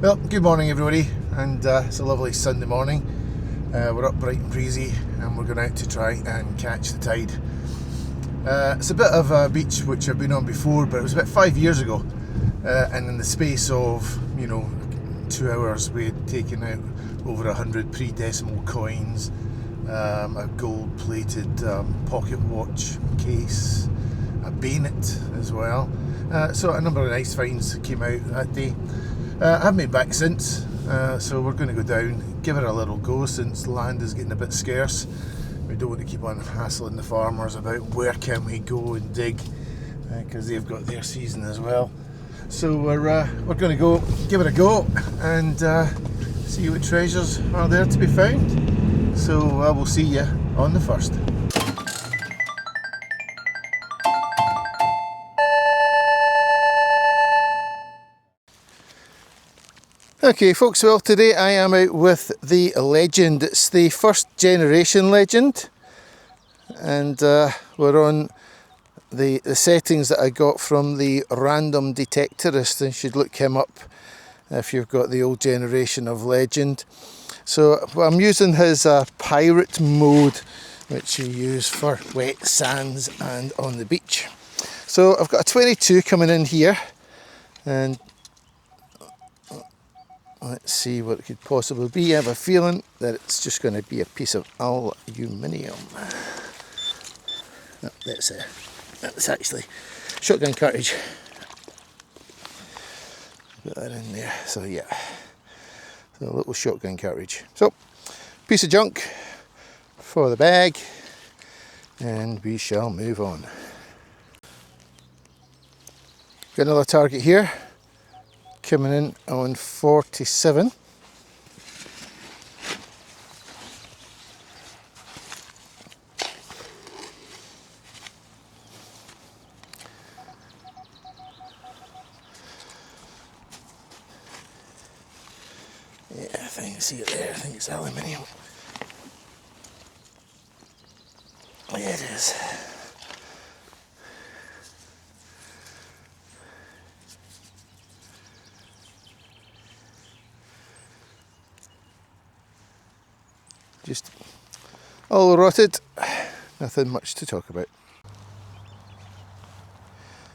Well, good morning everybody, and it's a lovely Sunday morning. We're up bright and breezy and we're going out to try and catch the tide. It's a bit of a beach which I've been on before, but it was about 5 years ago, and in the space of 2 hours we had taken out over 100 pre-decimal coins, a gold plated pocket watch case, a bayonet as well. So a number of nice finds came out that day. I haven't been back since, so we're going to go down, give it a little go since land is getting a bit scarce. We don't want to keep on hassling the farmers about where can we go and dig, because they've got their season as well. So we're going to go give it a go and see what treasures are there to be found. So I will see you on the first. Okay folks, well today I am out with the Legend. It's the first generation Legend, and we're on the settings that I got from the random detectorist. You should look him up if you've got the old generation of Legend. So I'm using his pirate mode, which you use for wet sands and on the beach. So I've got a 22 coming in here, and let's see what it could possibly be. I have a feeling that it's just going to be a piece of aluminium. Oh, that's actually shotgun cartridge. Put that in there. So yeah, so a little shotgun cartridge. So piece of junk for the bag, and we shall move on. Got another target here, coming in on 47. Yeah, I think I see it there. I think it's aluminium. Yeah, it is. Just all rotted, nothing much to talk about.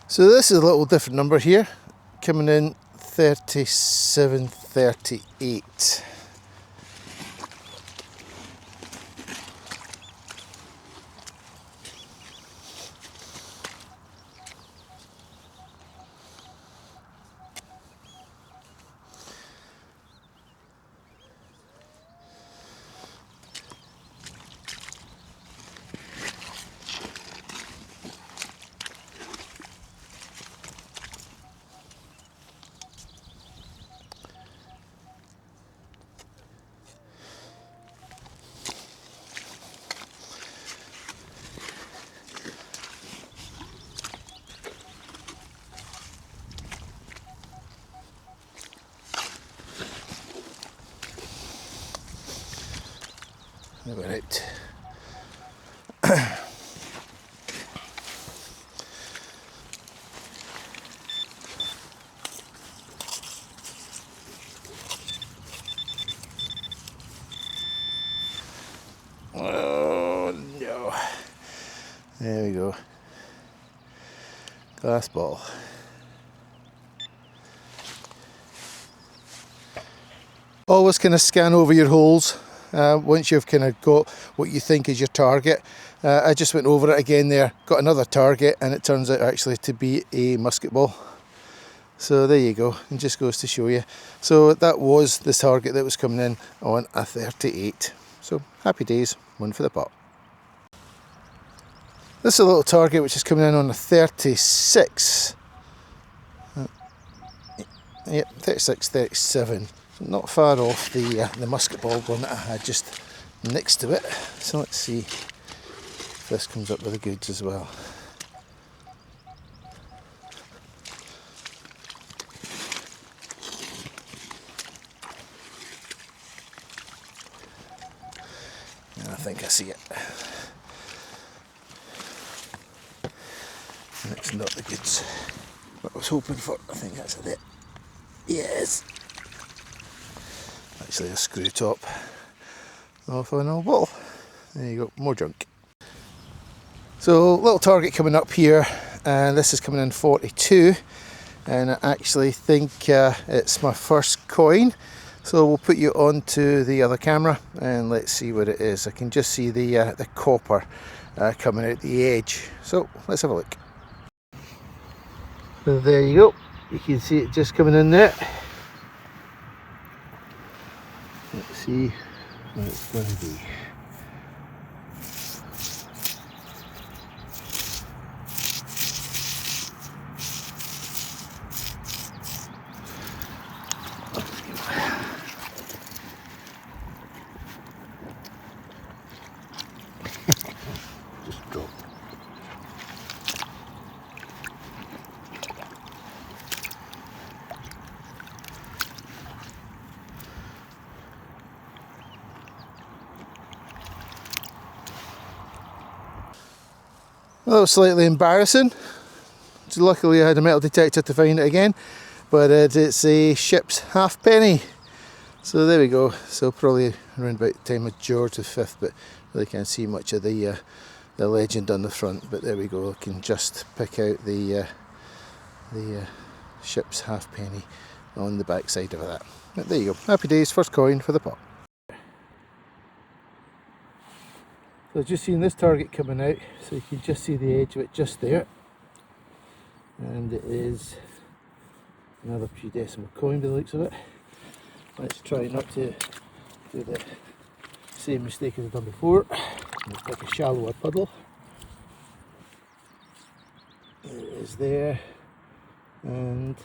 So this is a little different number here, coming in 3738. They were out. Oh no. There we go. Glass ball. Always kind of scan over your holes once you've kind of got what you think is your target. I just went over it again there, got another target, and it turns out actually to be a musket ball. So there you go, and just goes to show you. So that was the target that was coming in on a 38. So happy days, one for the pot. This is a little target which is coming in on a 36. Yep, 36, 37. Not far off the musket ball one that I had just next to it. So let's see if this comes up with the goods as well. I think I see it. That's not the goods what I was hoping for. I think that's it. Yes. actually a screw top off an old bottle. There you go, more junk. So little target coming up here, and this is coming in 42, and I actually think it's my first coin. So we'll put you onto the other camera and let's see what it is. I can just see the copper coming out the edge. So let's have a look. So there you go. You can see it just coming in there. Let's see what it's going to be. Just drop. Well, that was slightly embarrassing. Luckily I had a metal detector to find it again, but it's a ship's halfpenny. So there we go. So probably around about the time of George V, but really can't see much of the legend on the front. But there we go. I can just pick out the ship's halfpenny on the back side of that. But there you go. Happy days, first coin for the pot. So I've just seen this target coming out, so you can just see the edge of it just there. And it is another few decimal coin by the looks of it. Let's try not to do the same mistake as I've done before. Let's pick a shallower puddle. It is there, and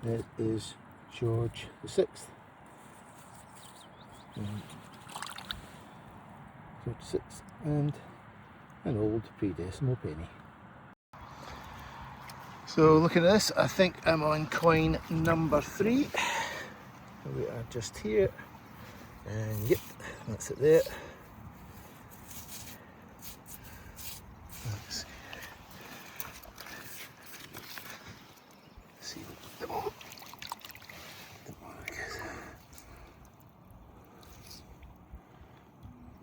it is George VI. George VI, and an old pre-decimal penny. So looking at this, I think I'm on coin number 3. We are just here, and yep, that's it there. Let's see what the mark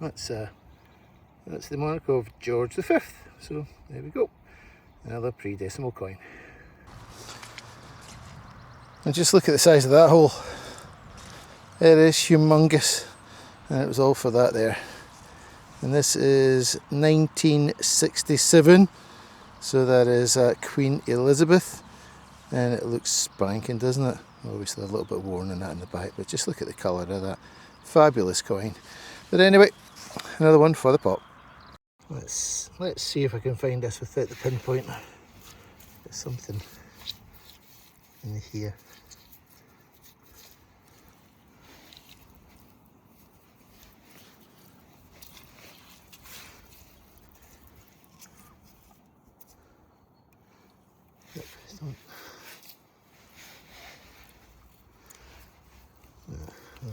is. That's the mark of George V. So there we go, another pre-decimal coin. And just look at the size of that hole. It is humongous, and it was all for that there. And this is 1967, so that is Queen Elizabeth, and it looks spanking, doesn't it? Obviously a little bit worn in that in the back, but just look at the colour of that. Fabulous coin. But anyway, another one for the pot. Let's see if I can find this without the pinpointer. There's something in here.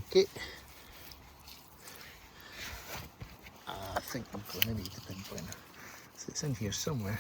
Okay. I think I'm going to need the pinpointer. So it's in here somewhere.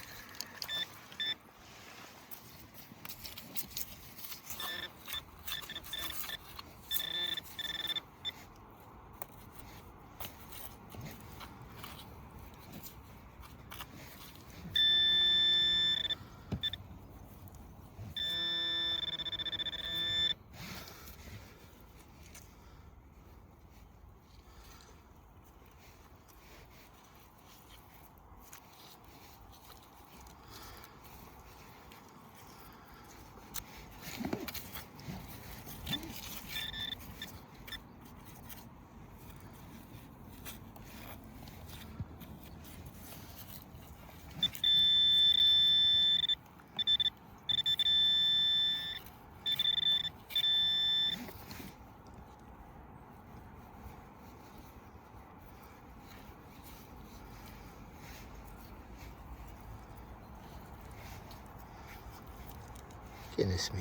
Goodness me.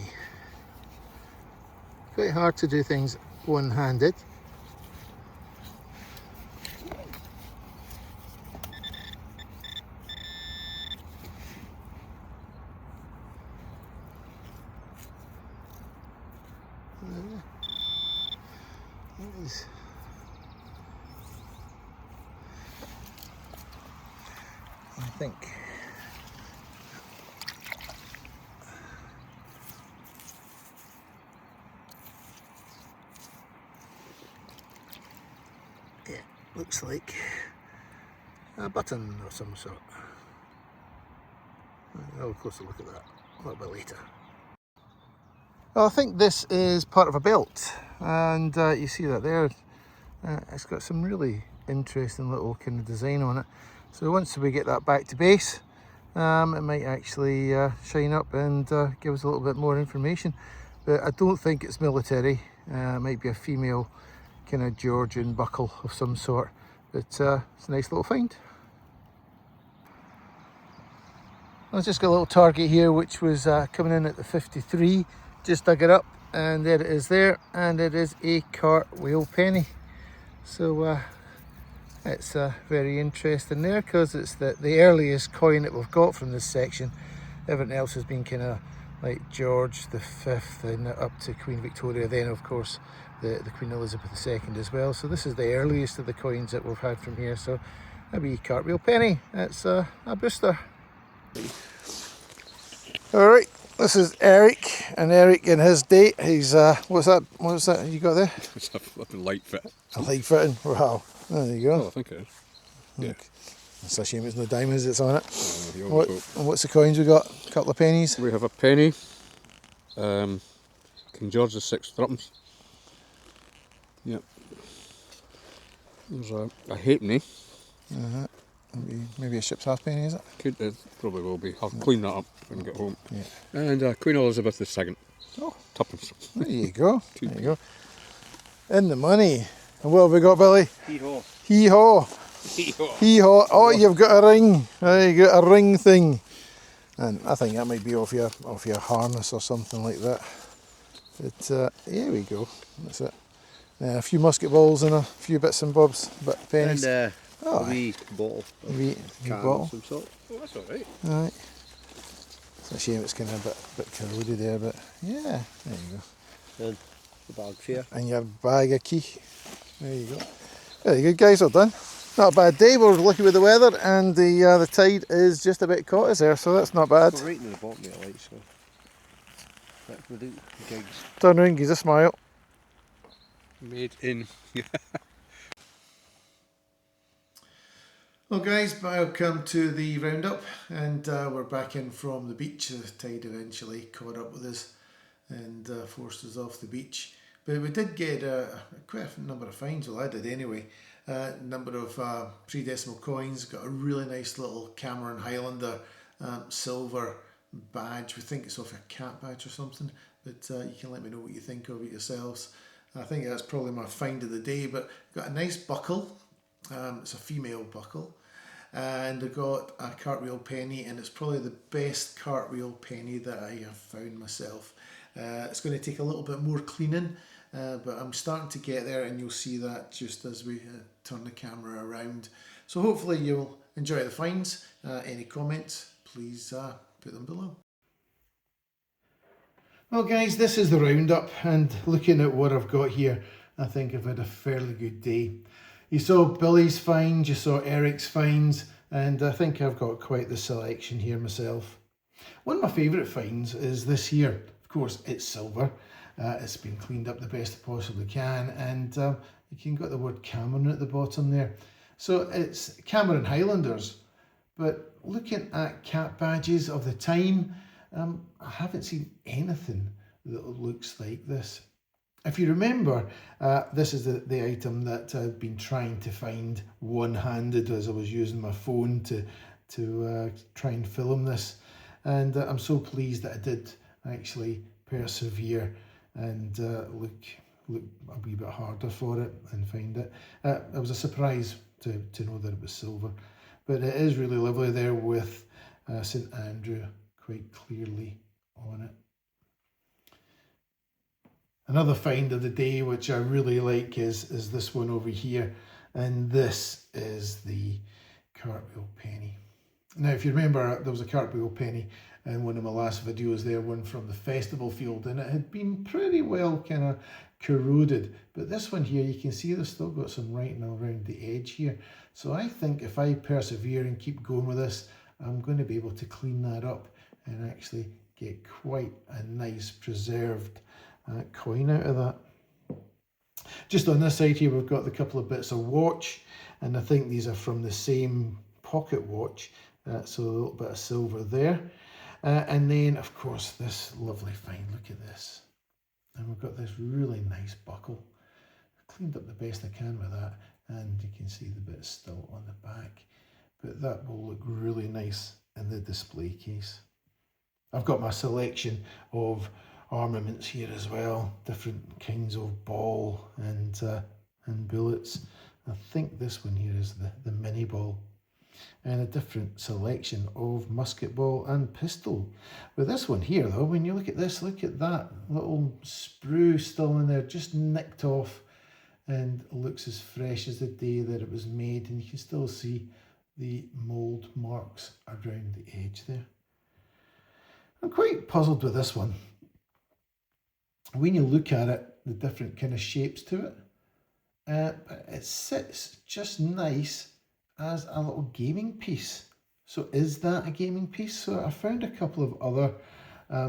Quite hard to do things one-handed. I think it looks like a button of some sort. I'll have a closer look at that a little bit later. Well, I think this is part of a belt, and you see that there. It's got some really interesting little kind of design on it. So once we get that back to base, it might actually shine up and give us a little bit more information. But I don't think it's military. It might be a female kind of Georgian buckle of some sort. But it's a nice little find. I've just got a little target here which was coming in at the 53. Just dug it up and there it is there, and it is a cartwheel penny. So it's very interesting there, because it's the earliest coin that we've got from this section. Everything else has been kind of like George the Fifth and up to Queen Victoria, then of course the Queen Elizabeth II as well. So this is the earliest of the coins that we've had from here. So a wee cartwheel penny. It's a booster. Alright, this is Eric, and Eric in his date, he's what's that you got there? It's a flipping light fit. A light fitting, wow, there you go. Oh, I think it is. Yeah. It's a shame it's no diamonds that's on it. And what's the coins we got? A couple of pennies? we have a penny, King George VI threepence. Yep. There's a halfpenny. Maybe a ship's halfpenny, is it? It probably will be. I'll clean that up when I get home. Yeah. And Queen Elizabeth II. Oh, Tuppence. there you go. There you go. In the money. And what have we got, Billy? Hee-haw. Hee-haw. Hee-haw. Hee-haw. Oh, you've got a ring. You got a ring thing. And I think that might be off your harness or something like that. But here we go. That's it. A few musket balls and a few bits and bobs, pennies. And a wee bottle. A wee bottle. Some salt. Oh, that's alright. Right. It's a shame it's kind of a bit corroded there, but yeah, there you go. And the bag for you. And your bag of key. There you go. Very good, guys, well done. Not a bad day. We're lucky with the weather, and the tide is just a bit caught us there, so that's not bad. We're right near the bottom of the light, so that's the gigs. Turn around, gives a smile. Made in. Well guys, welcome to the roundup, and we're back in from the beach. The tide eventually caught up with us and forced us off the beach. But we did get quite a number of finds, well I did anyway. Number of pre-decimal coins. Got a really nice little Cameron Highlander silver badge. We think it's off a cat badge or something, but you can let me know what you think of it yourselves. I think that's probably my find of the day. But got a nice buckle. It's a female buckle. And I got a cartwheel penny, and it's probably the best cartwheel penny that I have found myself. It's going to take a little bit more cleaning, but I'm starting to get there, and you'll see that just as we turn the camera around. So hopefully you'll enjoy the finds. Any comments, please put them below. Well guys, this is the roundup, and looking at what I've got here, I think I've had a fairly good day. You saw Billy's finds, you saw Eric's finds, and I think I've got quite the selection here myself. One of my favourite finds is this here. Of course, it's silver. It's been cleaned up the best it possibly can, and you can got the word Cameron at the bottom there. So it's Cameron Highlanders, but looking at cat badges of the time, I haven't seen anything that looks like this. If you remember, this is the item that I've been trying to find one-handed as I was using my phone to try and film this. And I'm so pleased that I did actually persevere and look a wee bit harder for it and find it. It was a surprise to know that it was silver. But it is really lovely there with St Andrew quite clearly on it. Another find of the day which I really like is this one over here, and this is the cartwheel penny. Now if you remember, there was a cartwheel penny in one of my last videos there, one from the festival field, and it had been pretty well kind of corroded. But this one here, you can see they've still got some writing around the edge here. So I think if I persevere and keep going with this, I'm going to be able to clean that up and actually get quite a nice preserved coin out of that. Just on this side here, we've got the couple of bits of watch, and I think these are from the same pocket watch, so a little bit of silver there. And then, of course, this lovely find. Look at this. And we've got this really nice buckle. I cleaned up the best I can with that, and you can see the bit still on the back. But that will look really nice in the display case. I've got my selection of armaments here as well, different kinds of ball and bullets. I think this one here is the mini ball, and a different selection of musket ball and pistol. With this one here though, when you look at this, look at that little sprue still in there, just nicked off, and looks as fresh as the day that it was made, and you can still see the mould marks around the edge there. I'm quite puzzled with this one. When you look at it, the different kind of shapes to it, but it sits just nice as a little gaming piece. So is that a gaming piece? So I found a couple of other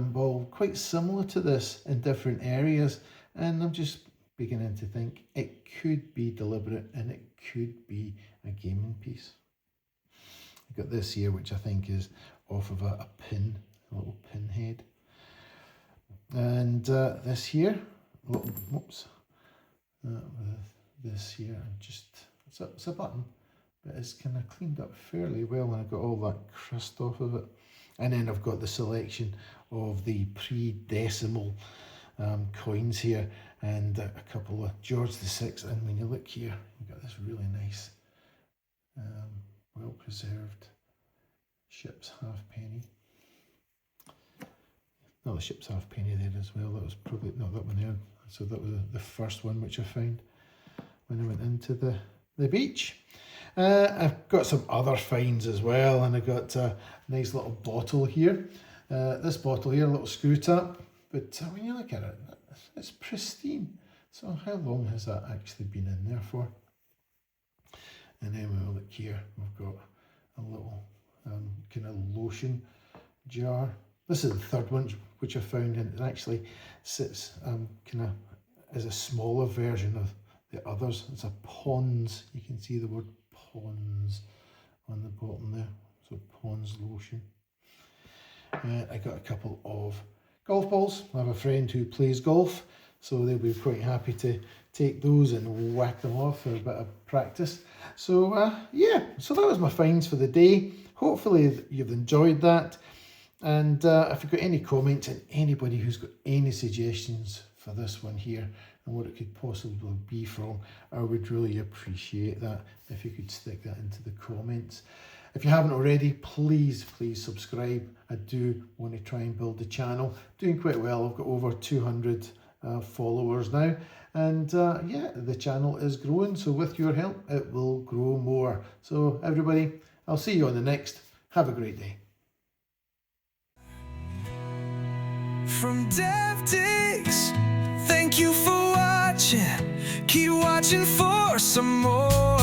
ball quite similar to this in different areas, and I'm just beginning to think it could be deliberate and it could be a gaming piece. I've got this here, which I think is off of a pin, a little pin head. And this here, little, whoops, this here, just, it's a button, but it's kind of cleaned up fairly well, and I've got all that crust off of it. And then I've got the selection of the pre-decimal coins here, and a couple of George VI. And when you look here, you've got this really nice, well-preserved ship's halfpenny. No, the ship's halfpenny there as well. That was probably, no, that one there. So that was the first one which I found when I went into the beach. I've got some other finds as well, and I got a nice little bottle here. This bottle here, a little screw top, but when you look at it, it's pristine. So how long has that actually been in there for? And then when we look here, we've got a little kind of lotion jar. This is the third one which I found, and it actually sits kind of as a smaller version of the others. It's a Pond's. You can see the word Pond's on the bottom there. So Pond's lotion. I got a couple of golf balls. I have a friend who plays golf, so they'll be quite happy to take those and whack them off for a bit of practice. So yeah, so that was my finds for the day. Hopefully you've enjoyed that. And if you've got any comments, and anybody who's got any suggestions for this one here and what it could possibly be from, I would really appreciate that if you could stick that into the comments. If you haven't already, please subscribe. I do want to try and build the channel. Doing quite well. I've got over 200 followers now, and yeah, the channel is growing, so with your help it will grow more. So everybody, I'll see you on the next. Have a great day. From Dev Digs, thank you for watching. Keep watching for some more.